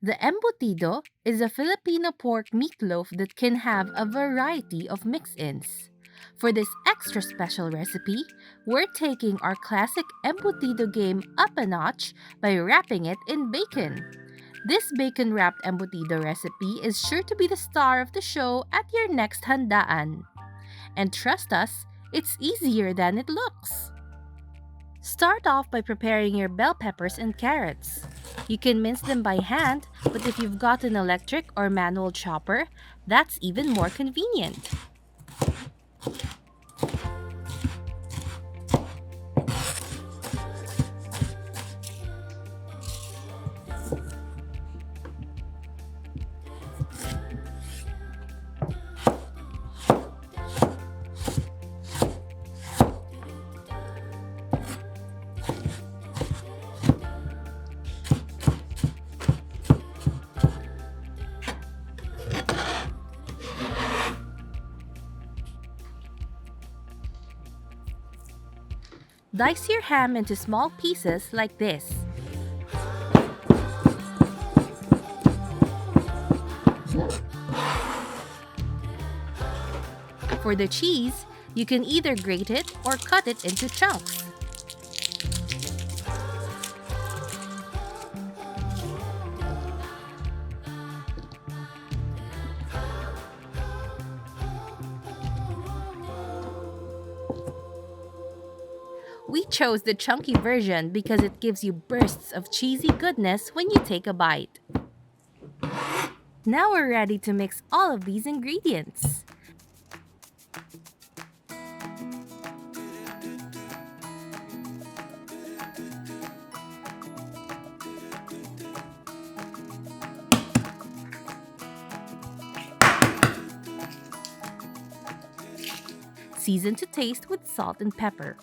The embutido is a Filipino pork meatloaf that can have a variety of mix-ins. For this extra special recipe, we're taking our classic embutido game up a notch by wrapping it in bacon. This bacon-wrapped embutido recipe is sure to be the star of the show at your next handaan. And trust us, it's easier than it looks. Start off by preparing your bell peppers and carrots. You can mince them by hand, but if you've got an electric or manual chopper, that's even more convenient. Dice your ham into small pieces like this. For the cheese, you can either grate it or cut it into chunks. We chose the chunky version because it gives you bursts of cheesy goodness when you take a bite. Now we're ready to mix all of these ingredients. Season to taste with salt and pepper.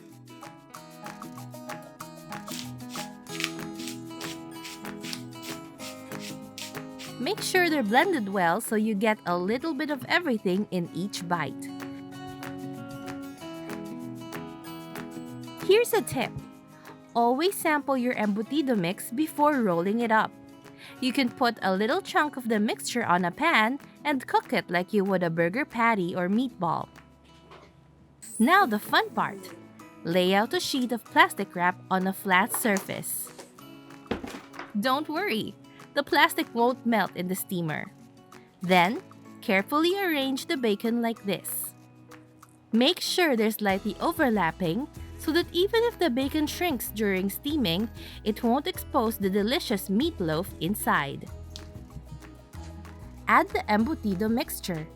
Make sure they're blended well so you get a little bit of everything in each bite. Here's a tip. Always sample your embutido mix before rolling it up. You can put a little chunk of the mixture on a pan and cook it like you would a burger patty or meatball. Now the fun part. Lay out a sheet of plastic wrap on a flat surface. Don't worry, the plastic won't melt in the steamer. Then, carefully arrange the bacon like this. Make sure they're slightly overlapping so that even if the bacon shrinks during steaming, it won't expose the delicious meatloaf inside. Add the embutido mixture.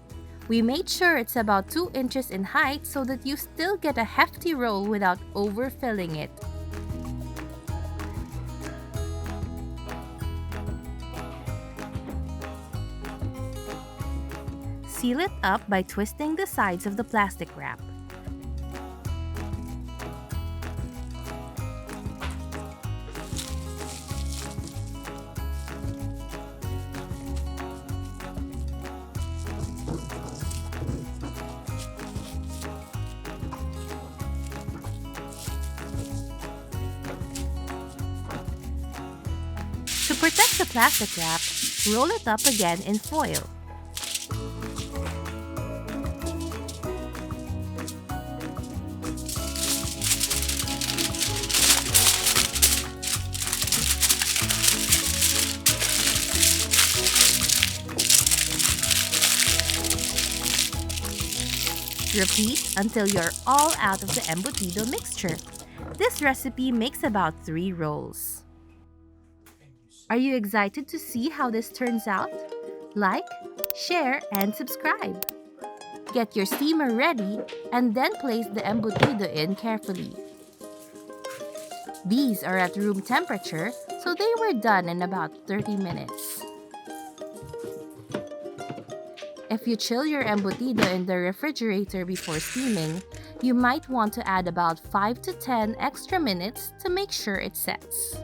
We made sure it's about 2 inches in height so that you still get a hefty roll without overfilling it. Seal it up by twisting the sides of the plastic wrap. To protect the plastic wrap, roll it up again in foil. Repeat until you're all out of the embutido mixture. This recipe makes about 3 rolls. Are you excited to see how this turns out? Like, share, and subscribe. Get your steamer ready and then place the embutido in carefully. These are at room temperature, so they were done in about 30 minutes. If you chill your embutido in the refrigerator before steaming, you might want to add about 5 to 10 extra minutes to make sure it sets.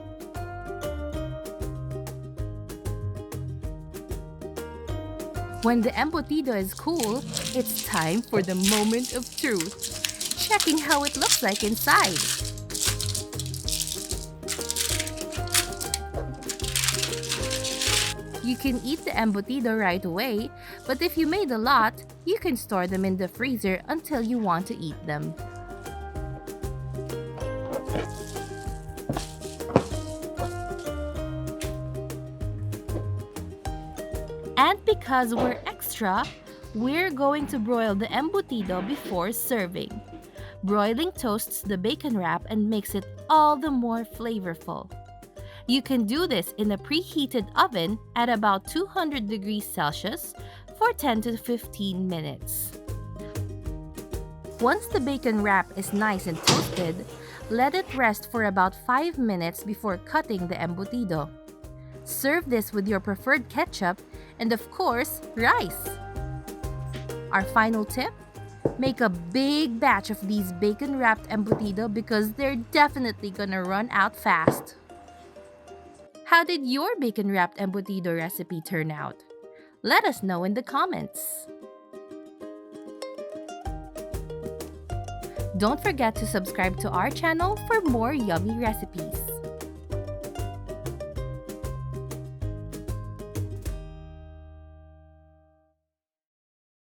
When the embutido is cool, it's time for the moment of truth. Checking how it looks like inside. You can eat the embutido right away, but if you made a lot, you can store them in the freezer until you want to eat them. And because we're extra, we're going to broil the embutido before serving. Broiling toasts the bacon wrap and makes it all the more flavorful. You can do this in a preheated oven at about 200 degrees Celsius for 10 to 15 minutes. Once the bacon wrap is nice and toasted, let it rest for about 5 minutes before cutting the embutido. Serve this with your preferred ketchup and, of course, rice. Our final tip? Make a big batch of these bacon-wrapped embutido because they're definitely gonna run out fast. How did your bacon-wrapped embutido recipe turn out? Let us know in the comments. Don't forget to subscribe to our channel for more yummy recipes.